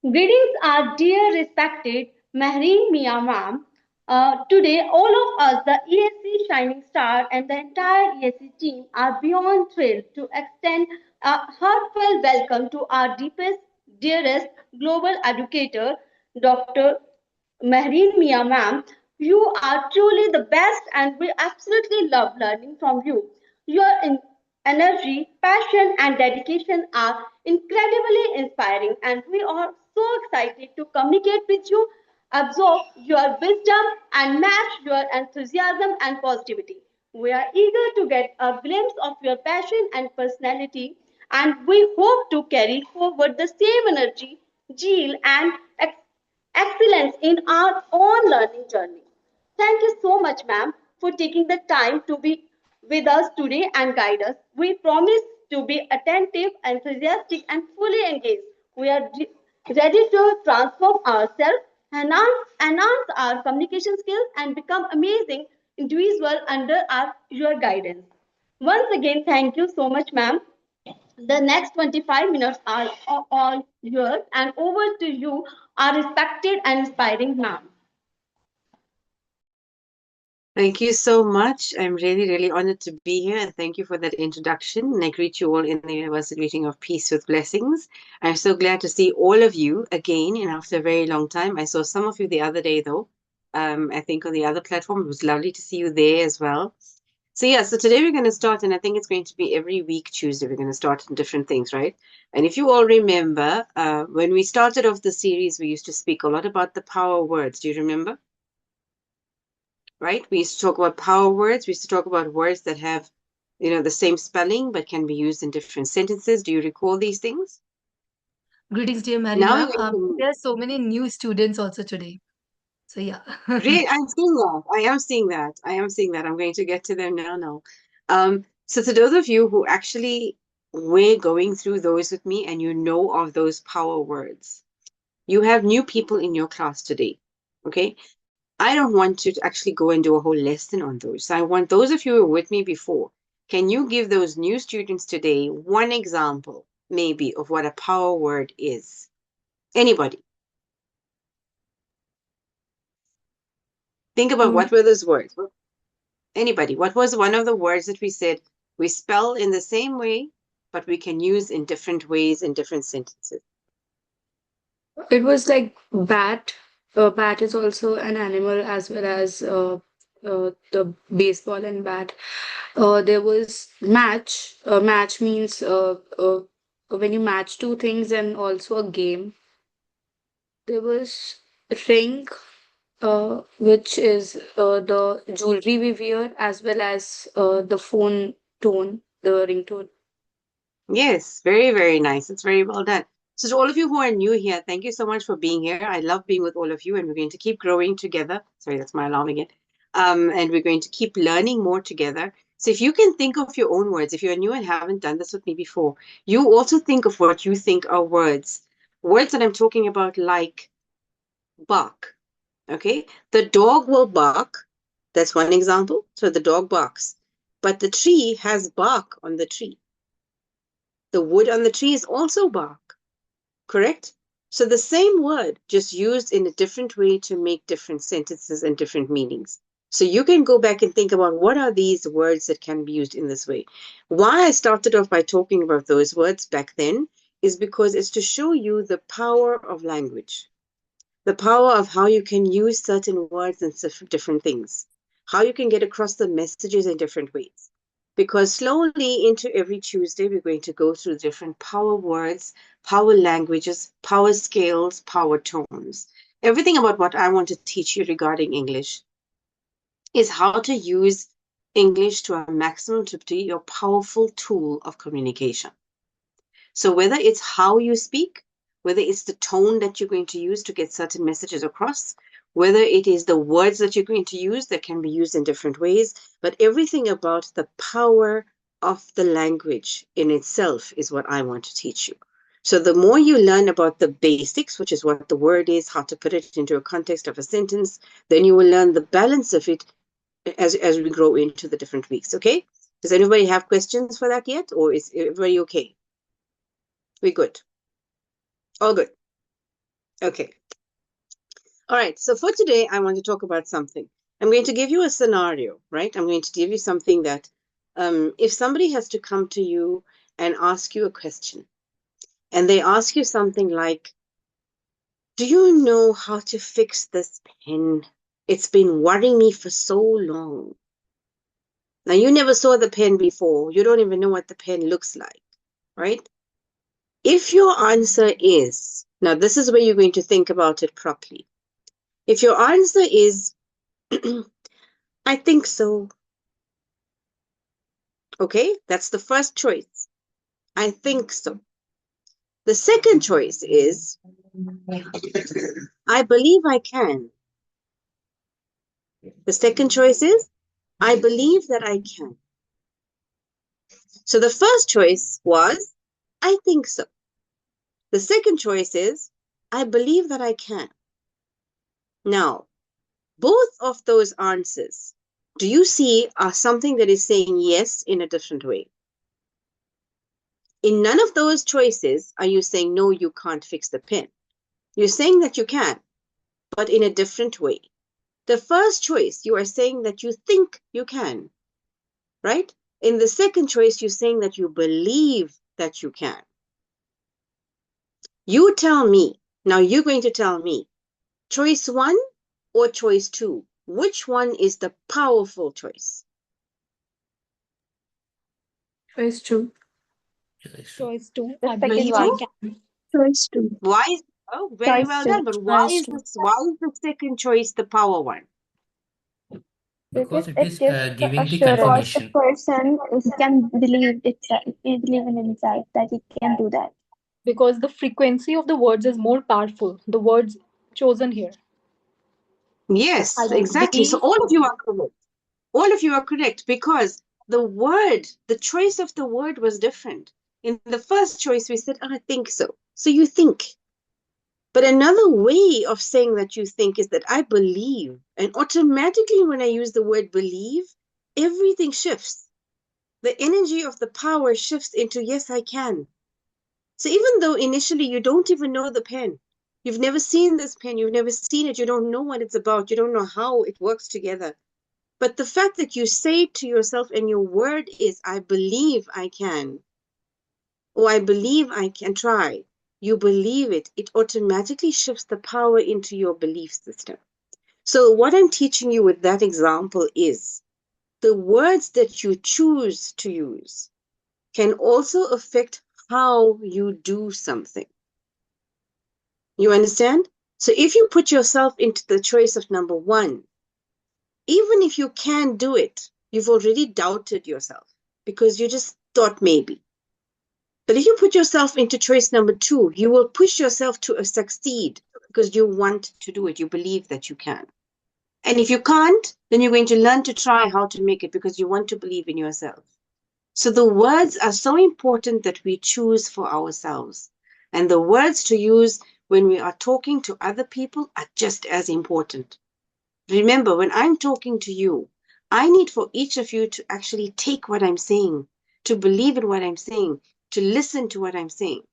Greetings, our dear respected Mehreen Mia ma'am. Today, all of us, the ESC Shining Star and the entire ESC team, are beyond thrilled to extend a heartfelt welcome to our deepest, dearest global educator, Dr. Mehreen Mia ma'am. You are truly the best, and we absolutely love learning from you. Your energy, passion, and dedication are incredibly inspiring, and we are so excited to communicate with you, absorb your wisdom, and match your enthusiasm and positivity. We are eager to get a glimpse of your passion and personality, and we hope to carry forward the same energy, zeal, and excellence in our own learning journey. Thank you so much, ma'am, for taking the time to be with us today and guide us. We promise to be attentive, enthusiastic, and fully engaged. We are ready to transform ourselves, enhance our communication skills, and become amazing individuals under your guidance. Once again, thank you so much, ma'am. The next 25 minutes are all yours, and over to you, our respected and inspiring ma'am. Thank you so much. I'm really, really honored to be here, and thank you for that introduction. And I greet you all in the universal greeting of peace with blessings. I'm so glad to see all of you again, and after a very long time. I saw some of you the other day, though. I think on the other platform. It was lovely to see you there as well. So yeah, so today we're going to start, and I think it's going to be every week Tuesday. We're going to start in different things, right? And if you all remember, when we started off the series, we used to speak a lot about the power words. Do you remember? Right? We used to talk about power words. We used to talk about words that have, the same spelling but can be used in different sentences. Do you recall these things? Greetings, dear Mary Now we're ma'am. going to There are so many new students also today. So yeah. read. I'm seeing that. I am seeing that. I am seeing that. I'm going to get to them now. Now, so to those of you who actually were going through those with me and you know of those power words, you have new people in your class today. Okay. I don't want to actually go and do a whole lesson on those. I want those of you who were with me before, can you give those new students today one example, maybe, of what a power word is? Anybody? Think about Mm, what were those words? Anybody? What was one of the words that we said we spell in the same way, but we can use in different ways in different sentences? It was like bat. Bat is also an animal as well as the baseball and bat. There was match. Match means when you match two things, and also a game. There was ring, which is the jewelry we wear, as well as the phone tone, the ringtone. Yes, very, very nice. It's very well done. So, to all of you who are new here, thank you so much for being here. I love being with all of you, and we're going to keep growing together. Sorry, that's my alarm again. And we're going to keep learning more together. So, if you can think of your own words, if you're new and haven't done this with me before, you also think of what you think are words. Words that I'm talking about, like bark. Okay, the dog will bark. That's one example. So, the dog barks, but the tree has bark on the tree. The wood on the tree is also bark, correct? So the same word, just used in a different way to make different sentences and different meanings. So you can go back and think about what are these words that can be used in this way. Why I started off by talking about those words back then is because it's to show you the power of language, the power of how you can use certain words and different things, how you can get across the messages in different ways. Because slowly into every Tuesday, we're going to go through different power words, power languages, power scales, power tones. Everything about what I want to teach you regarding English is how to use English to a maximum to be your powerful tool of communication. So whether it's how you speak, whether it's the tone that you're going to use to get certain messages across, whether it is the words that you're going to use that can be used in different ways, but everything about the power of the language in itself is what I want to teach you. So the more you learn about the basics, which is what the word is, how to put it into a context of a sentence, then you will learn the balance of it as we grow into the different weeks. Okay? Does anybody have questions for that yet? Or is everybody okay? We're good. All good. Okay. All right. So for today, I want to talk about something. I'm going to give you a scenario, right? I'm going to give you something that if somebody has to come to you and ask you a question, and they ask you something like, do you know how to fix this pen? It's been worrying me for so long. Now, you never saw the pen before. You don't even know what the pen looks like, right? If your answer is, now this is where you're going to think about it properly. If your answer is, I think so. Okay, that's the first choice. I think so. The second choice is, I believe I can. The second choice is, I believe that I can. So the first choice was, I think so. The second choice is, I believe that I can. Now, both of those answers, do you see, are something that is saying yes in a different way? In none of those choices are you saying, no, you can't fix the pen. You're saying that you can, but in a different way. The first choice, you are saying that you think you can, right? In the second choice, you're saying that you believe that you can. You tell me, now you're going to tell me, choice 1 or choice 2, which one is the powerful choice? Choice 2. Choice 2. The I second believe one. I can. Choice 2. Why is, oh, very Choice well 2. done, but why Choice is 2. this, why is the second choice the power one? Because Because it it is gives the giving the assurance the confirmation. person can believe itself, believe in himself that he can do that. Because the frequency of the words is more powerful. The words chosen here. I Yes, exactly. So believe. all of you are correct. All of you are correct because the word, the choice of the word was different. In the first choice, we said, I think so. So you think. But another way of saying that you think is that I believe. And automatically, when I use the word believe, everything shifts. The energy of the power shifts into, yes, I can. So even though initially you don't even know the pen, you've never seen this pen, you've never seen it, you don't know what it's about, you don't know how it works together. But the fact that you say to yourself and your word is, I believe I can, or I believe I can try, you believe it, it automatically shifts the power into your belief system. So what I'm teaching you with that example is the words that you choose to use can also affect how you do something. You understand? So if you put yourself into the choice of number 1, even if you can do it, you've already doubted yourself because you just thought maybe. But if you put yourself into choice number 2, you will push yourself to succeed because you want to do it. You believe that you can. And if you can't, then you're going to learn to try how to make it because you want to believe in yourself. So the words are so important that we choose for ourselves. And the words to use when we are talking to other people are just as important. Remember, when I'm talking to you, I need for each of you to actually take what I'm saying, to believe in what I'm saying, to listen to what I'm saying.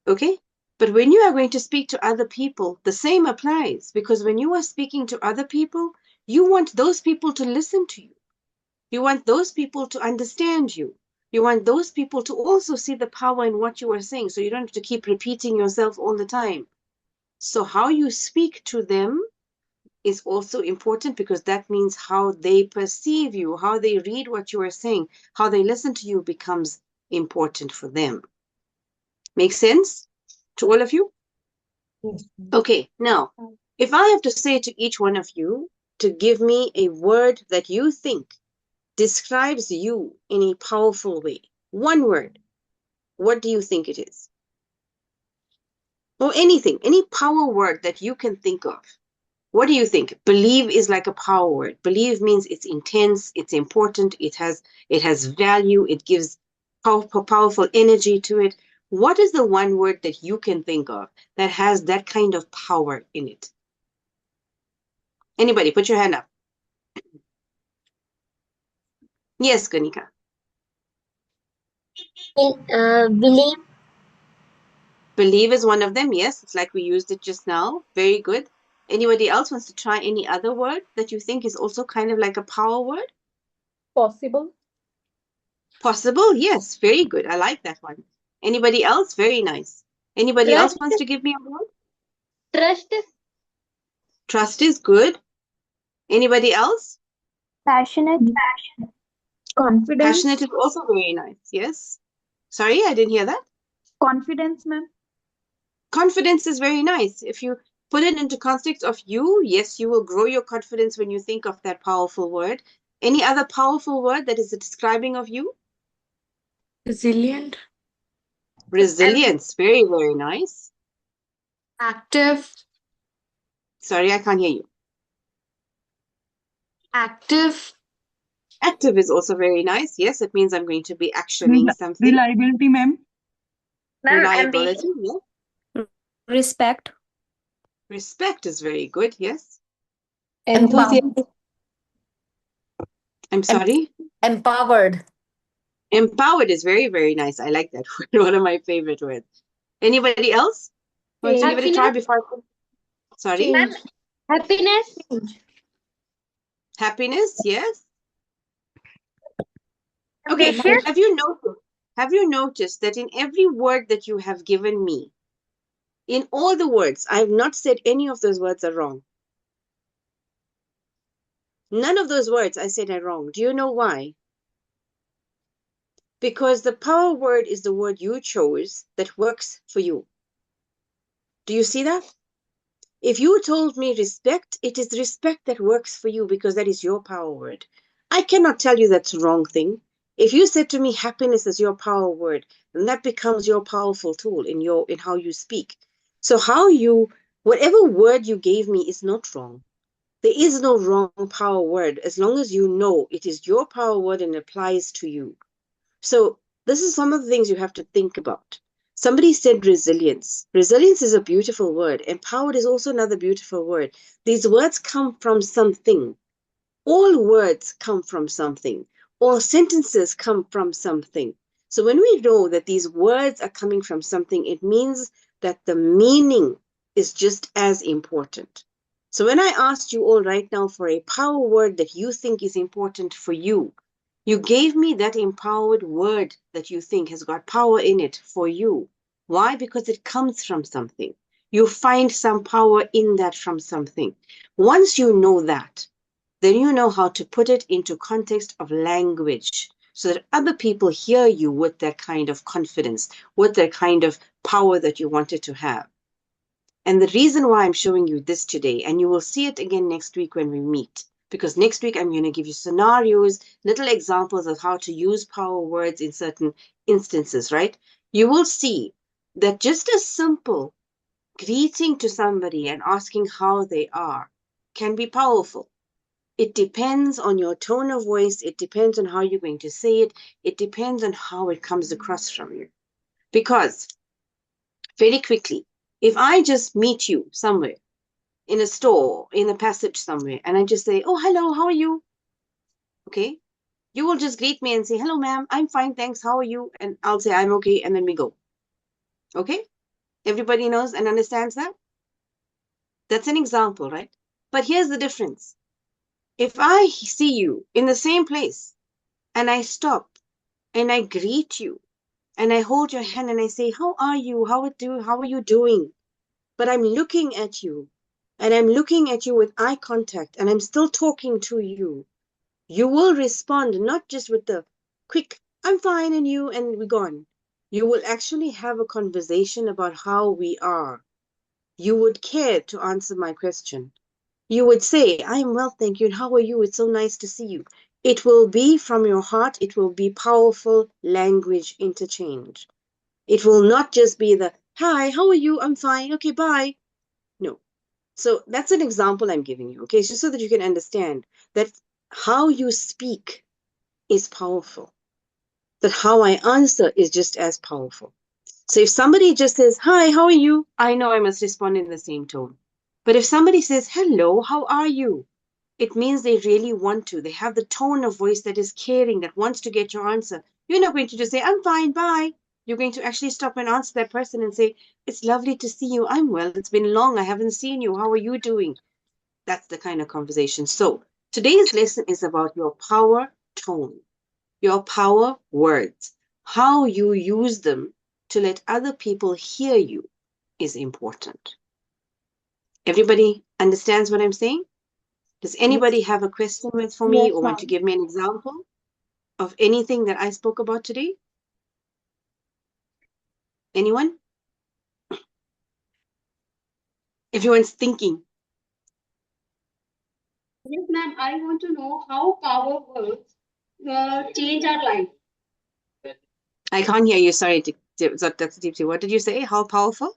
Okay? But when you are going to speak to other people, the same applies because when you are speaking to other people, you want those people to listen to you. You want those people to understand you. You want those people to also see the power in what you are saying so you don't have to keep repeating yourself all the time. So how you speak to them is also important because that means how they perceive you, how they read what you are saying, how they listen to you becomes important for them. Make sense to all of you? Okay, now, if I have to say to each one of you to give me a word that you think describes you in a powerful way, one word, what do you think it is? Or anything, any power word that you can think of. What do you think? Believe is like a power word. Believe means it's intense, it's important, it has value, it gives powerful energy to it. What is the one word that you can think of that has that kind of power in it? Anybody, put your hand up. Yes, Kanika. Believe. Believe is one of them. Yes, it's like we used it just now. Very good. Anybody else wants to try any other word that you think is also kind of like a power word? Possible. Possible? Yes, very good. I like that one. Anybody else? Very nice. Anybody else Trust. wants to give me a word? Trust. Trust is good. Anybody else? Passionate. Confidence. Passionate is also very nice. Yes. Sorry, I didn't hear that. Confidence, ma'am. Confidence is very nice. If you put it into context of you, yes, you will grow your confidence when you think of that powerful word. Any other powerful word that is describing of you? Resilient. Resilience, very, very nice. Active. Sorry, I can't hear you. Active. Active is also very nice. Yes, it means I'm going to be actioning something. Reliability, ma'am. Reliability, yes. Respect. Respect is very good, yes. Enthusiasm. I'm sorry. Empowered. Empowered is very, very nice. I like that word. One of my favorite words. Anybody else? Want to give it a try before I... Sorry? Ma'am, happiness. Happiness, yes. Okay, have you noticed that in every word that you have given me, in all the words, I have not said any of those words are wrong. None of those words I said are wrong. Do you know why? Because the power word is the word you chose that works for you. Do you see that? If you told me respect, it is respect that works for you because that is your power word. I cannot tell you that's the wrong thing. If you said to me happiness is your power word, then that becomes your powerful tool in how you speak. So whatever word you gave me is not wrong. There is no wrong power word as long as you know it is your power word and applies to you. So this is some of the things you have to think about. Somebody said resilience. Resilience is a beautiful word. Empowered is also another beautiful word. These words come from something. All words come from something. All sentences come from something. So when we know that these words are coming from something, it means that the meaning is just as important. So when I asked you all right now for a power word that you think is important for you, you gave me that empowered word that you think has got power in it for you. Why? Because it comes from something. You find some power in that from something. Once you know that, then you know how to put it into context of language so that other people hear you with that kind of confidence, with that kind of power that you wanted to have. And the reason why I'm showing you this today, and you will see it again next week when we meet, because next week I'm going to give you scenarios, little examples of how to use power words in certain instances, right? You will see that just a simple greeting to somebody and asking how they are can be powerful. It depends on your tone of voice. It depends on how you're going to say it. It depends on how it comes across from you. Because very quickly, if I just meet you somewhere, in a store, in a passage somewhere, and I just say, oh, hello, how are you? Okay. You will just greet me and say, hello, ma'am, I'm fine, thanks, how are you? And I'll say, I'm okay, and then we go. Okay? Everybody knows and understands that? That's an example, right? But here's the difference. If I see you in the same place, and I stop, and I greet you, and I hold your hand, and I say, how are you? How are you doing? But I'm looking at you, and I'm looking at you with eye contact, and I'm still talking to you, you will respond not just with the quick, I'm fine, and you, and we're gone. You will actually have a conversation about how we are. You would care to answer my question. You would say, I am well, thank you, and how are you? It's so nice to see you. It will be from your heart. It will be powerful language interchange. It will not just be the, hi, how are you? I'm fine. Okay, bye. No. So that's an example I'm giving you, okay? Just so that you can understand that how you speak is powerful. That how I answer is just as powerful. So if somebody just says, hi, how are you? I know I must respond in the same tone. But if somebody says, hello, how are you? It means they really want to. They have the tone of voice that is caring, that wants to get your answer. You're not going to just say, I'm fine, bye. You're going to actually stop and answer that person and say, it's lovely to see you. I'm well. It's been long. I haven't seen you. How are you doing? That's the kind of conversation. So today's lesson is about your power tone, your power words. How you use them to let other people hear you is important. Everybody understands what I'm saying? Does anybody have a question for me Yes, or want to ma'am. give me an example of anything that I spoke about today? Anyone? Everyone's thinking. Yes, ma'am. I want to know how power words change our life. I can't hear you. Sorry, Dr. Deepti. What did you say? How powerful?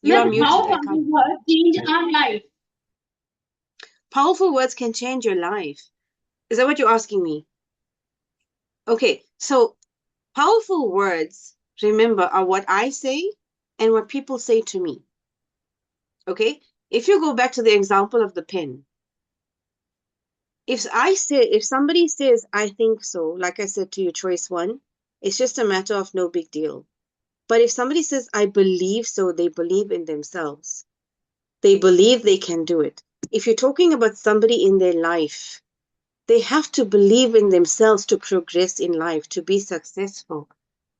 You are Ma'am, muted. how I power can't. words change our life. Powerful words can change your life. Is that what you're asking me? Okay, so powerful words, remember, are what I say and what people say to me. Okay? If you go back to the example of the pen, if somebody says, I think so, like I said to you, choice one, it's just a matter of no big deal. But if somebody says, I believe so, they believe in themselves. They believe they can do it. If you're talking about somebody in their life, they have to believe in themselves to progress in life, to be successful.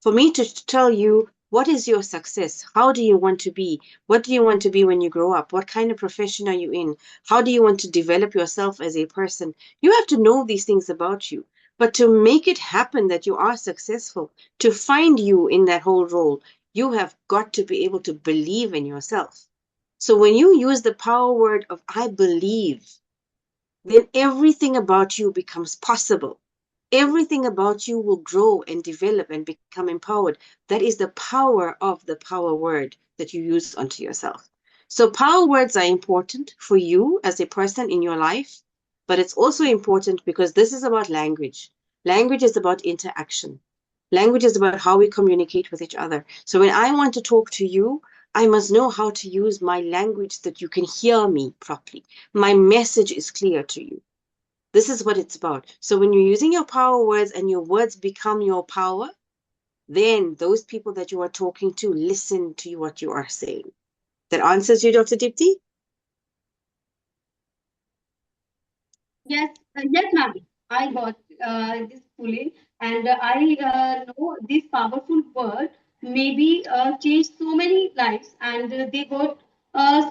For me to tell you, what is your success? How do you want to be? What do you want to be when you grow up? What kind of profession are you in? How do you want to develop yourself as a person? You have to know these things about you. But to make it happen that you are successful, to find you in that whole role, you have got to be able to believe in yourself. So when you use the power word of I believe, then everything about you becomes possible. Everything about you will grow and develop and become empowered. That is the power of the power word that you use onto yourself. So power words are important for you as a person in your life, but it's also important because this is about language. Language is about interaction. Language is about how we communicate with each other. So when I want to talk to you, I must know how to use my language that you can hear me properly. My message is clear to you. This is what it's about. So when you're using your power words and your words become your power, then those people that you are talking to listen to what you are saying. That answers you, Dr. Dipti? Yes, yes, ma'am. I got this fully, and I know this powerful word maybe changed so many lives, and they got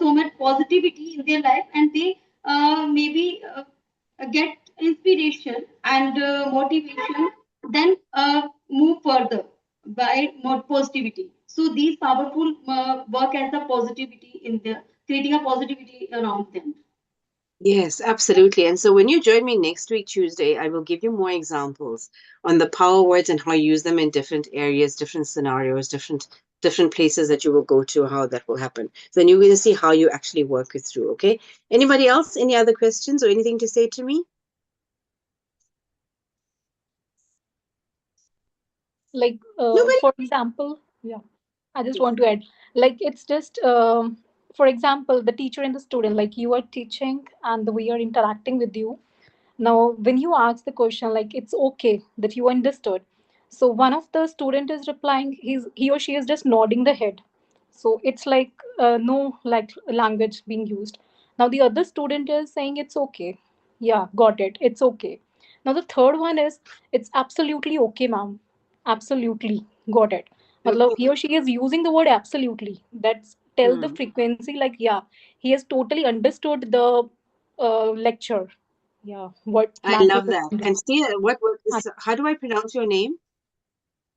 so much positivity in their life, and they maybe get inspiration and motivation, then move further by more positivity. So these powerful work as a positivity in the creating a positivity around them. Yes, absolutely. And so when you join me next week, Tuesday, I will give you more examples on the power words and how you use them in different areas, different scenarios, different places that you will go to, how that will happen. So then you're going to see how you actually work it through, okay? Anybody else? Any other questions or anything to say to me? Like, Nobody? for example, yeah, I just want to add, like, it's just, for example, the teacher and the student, like you are teaching and we are interacting with you. Now, when you ask the question, like, it's okay that you understood. So one of the student is replying, he or she is just nodding the head. So it's like no like language being used. Now the other student is saying it's okay. Yeah, got it. It's okay. Now the third one is it's absolutely okay, ma'am. Absolutely got it. Matlab, he or she is using the word absolutely. That's tell the Hmm. frequency like yeah, he has totally understood the lecture. Yeah, what I math love teacher that. is. And see, what is, how do I pronounce your name?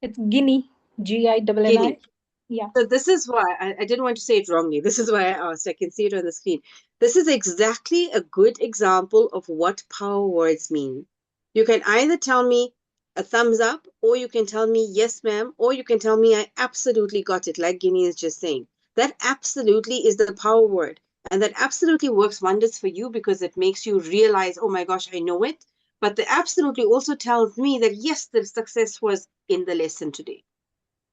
It's Guinea, Ginnni. Guinea. Yeah. So this is why I didn't want to say it wrongly. This is why I asked. I can see it on the screen. This is exactly a good example of what power words mean. You can either tell me a thumbs up, or you can tell me yes, ma'am, or you can tell me I absolutely got it, like Guinea is just saying. That absolutely is the power word. And that absolutely works wonders for you because it makes you realize, oh my gosh, I know it. But the absolutely also tells me that yes, the success was in the lesson today.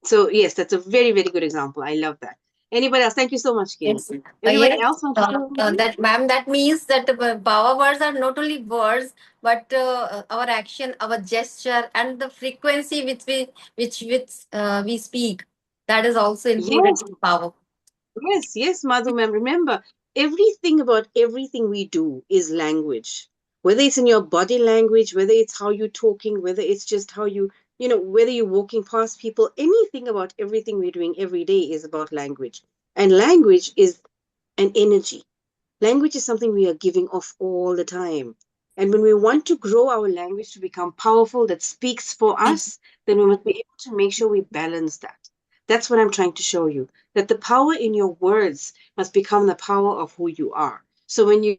So yes, that's a very, very good example. I love that. Anybody else? Thank you so much, Gail. Yes. Anybody Yes. else want to say anything? That ma'am, that means that power words are not only words, but our action, our gesture, and the frequency which we speak. That is also included Yes, in power. yes, Madhu ma'am. Remember, everything about everything we do is language. Whether it's in your body language, whether it's how you're talking, whether it's just how whether you're walking past people, anything about everything we're doing every day is about language. And language is an energy. Language is something we are giving off all the time. And when we want to grow our language to become powerful, that speaks for us, then we must be able to make sure we balance that. That's what I'm trying to show you, that the power in your words must become the power of who you are. So when you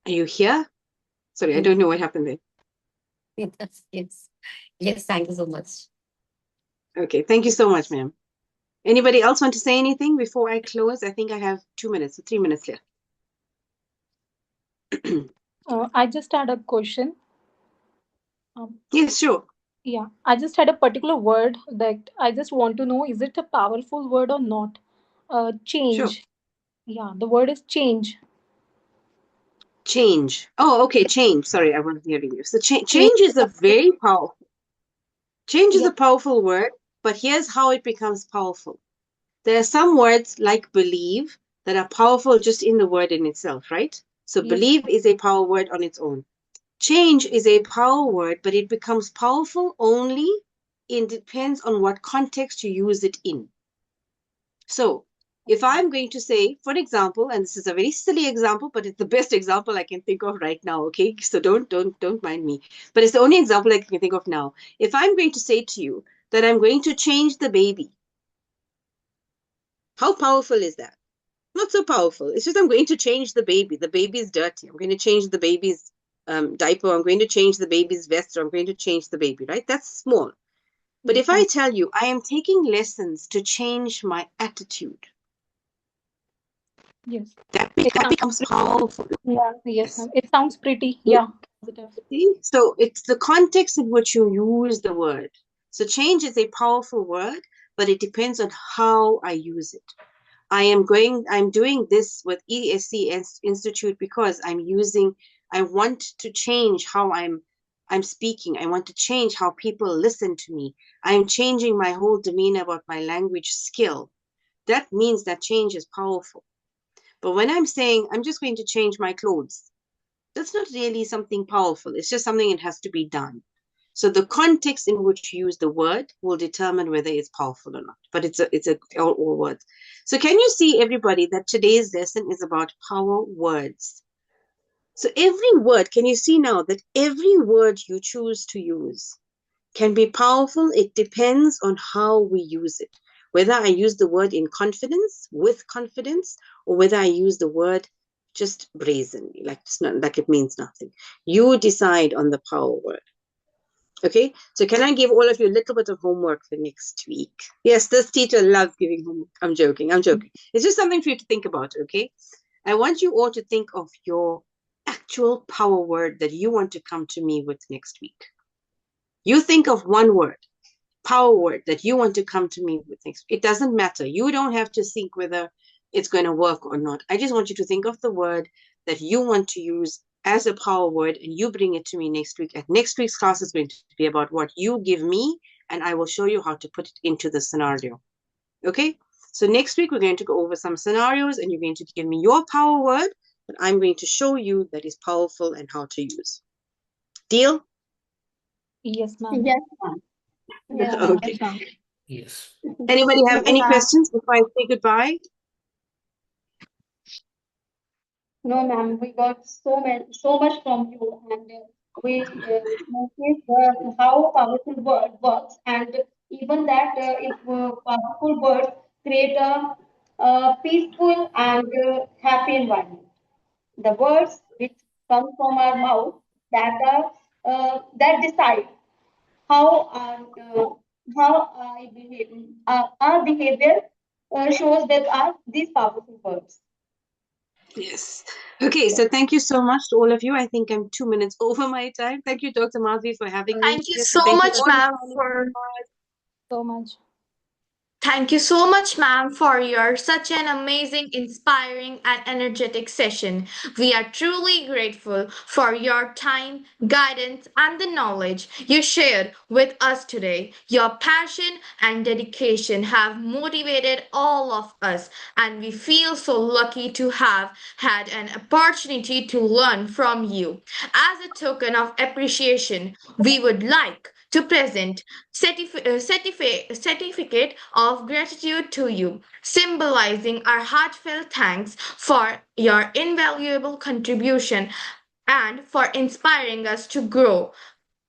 are you here? Sorry, I don't know what happened there. Yes. Yes. Yes. Thank you so much. Okay, thank you so much, ma'am. Anybody else want to say anything before I close? I think I have 2 minutes, 3 minutes left. I just had a question. Yes, sure. Yeah, I just had a particular word that I just want to know, is it a powerful word or not? Sure. Change. Yeah, the word is change. Change. Oh, okay, change. Sorry, I wasn't hearing you. So Yeah. change is a very powerful. Change is Yeah. a powerful word, but here's how it becomes powerful. There are some words like believe that are powerful just in the word in itself, right? So Yes. believe is a power word on its own. Change is a power word, but it becomes powerful only. It depends on what context you use it in. So if I'm going to say, for example, and this is a very silly example, but it's the best example I can think of right now, okay? So don't mind me. But it's the only example I can think of now. If I'm going to say to you that I'm going to change the baby, how powerful is that? Not so powerful. It's just I'm going to change the baby. The baby is dirty. I'm going to change the baby's diaper. I'm going to change the baby's vest. Or I'm going to change the baby, right? That's small. But if I tell you I am taking lessons to change my attitude, Yes. that It sounds becomes powerful. yeah. Yes, Yes. ma'am. It sounds pretty. Yeah. Positive. See? So it's the context in which you use the word. So change is a powerful word, but it depends on how I use it. I'm doing this with ESC Institute because I want to change how I'm speaking. I want to change how people listen to me. I'm changing my whole demeanor about my language skill. That means that change is powerful. But when I'm saying I'm just going to change my clothes, that's not really something powerful. It's just something that has to be done. So the context in which you use the word will determine whether it's powerful or not. But it's all words. So can you see, everybody, that today's lesson is about power words? So every word, can you see now that every word you choose to use can be powerful? It depends on how we use it. Whether I use the word in confidence, with confidence, or whether I use the word just brazenly, like it means nothing. You decide on the power word. Okay, so can I give all of you a little bit of homework for next week? Yes, this teacher loves giving homework. I'm joking. It's just something for you to think about, okay? I want you all to think of your actual power word that you want to come to me with next week. You think of one word, power word, that you want to come to me with next week. It doesn't matter. You don't have to think whether it's going to work or not. I just want you to think of the word that you want to use as a power word, and you bring it to me next week. And next week's class is going to be about what you give me, and I will show you how to put it into the scenario. Okay? So next week, we're going to go over some scenarios, and you're going to give me your power word, but I'm going to show you that is powerful and how to use. Deal? Yes, ma'am. Yes, ma'am. Yes, ma'am. Okay. Yes, ma'am. Yes. Anybody have any questions before I say goodbye? No, ma'am, we got so much from you, and we noticed how powerful word works, and even that if powerful words create a peaceful and happy environment. The words which come from our mouth that are that decide how our behavior shows that are these powerful words. Yes. Okay, so thank you so much to all of you. I think I'm 2 minutes over my time. Thank you, Dr. Madhvi, for having me. Thank you here. so Thank you much, all ma'am, for for So much. Thank you so much, ma'am, for your such an amazing, inspiring, and energetic session. We are truly grateful for your time, guidance, and the knowledge you shared with us today. Your passion and dedication have motivated all of us, and we feel so lucky to have had an opportunity to learn from you. As a token of appreciation, we would like to present certificate of gratitude to you, symbolizing our heartfelt thanks for your invaluable contribution and for inspiring us to grow,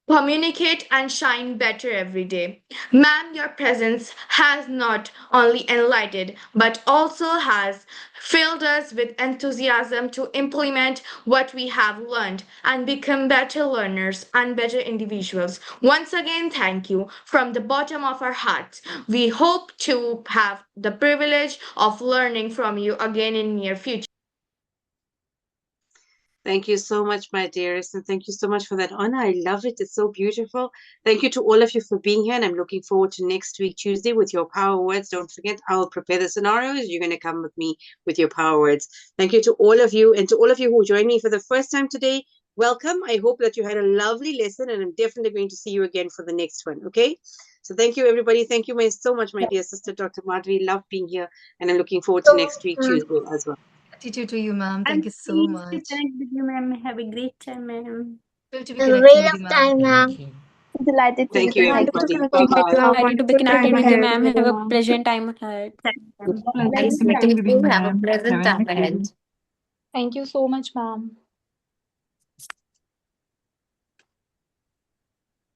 communicate, and shine better every day. Ma'am, your presence has not only enlightened but also has filled us with enthusiasm to implement what we have learned and become better learners and better individuals. Once again, thank you from the bottom of our hearts. We hope to have the privilege of learning from you again in near future. Thank you so much, my dearest, and thank you so much for that honor. I love it. It's so beautiful. Thank you to all of you for being here, and I'm looking forward to next week, Tuesday, with your power words. Don't forget, I will prepare the scenarios. You're going to come with me with your power words. Thank you to all of you, and to all of you who joined me for the first time today. Welcome. I hope that you had a lovely lesson, and I'm definitely going to see you again for the next one. Okay? So thank you, everybody. Thank you so much, my dear sister, Dr. Madhvi. Love being here, and I'm looking forward to next week, Tuesday, as well. Gratitude to you, ma'am. I'm Thank you so pleased to much. connect with you, ma'am. Have a great time, ma'am. Thrilled to be It was a connecting great with you, ma'am. time, ma'am. Thank you. Delighted to Thank be you, connected Wonderful everybody. with connecting you. with you. Bye-bye. Have a Excited to be wonderful connected time with you, ahead. ma'am. Have a pleasant time ahead. Nice meeting you. Have a pleasant time ahead. Thank you so much, ma'am.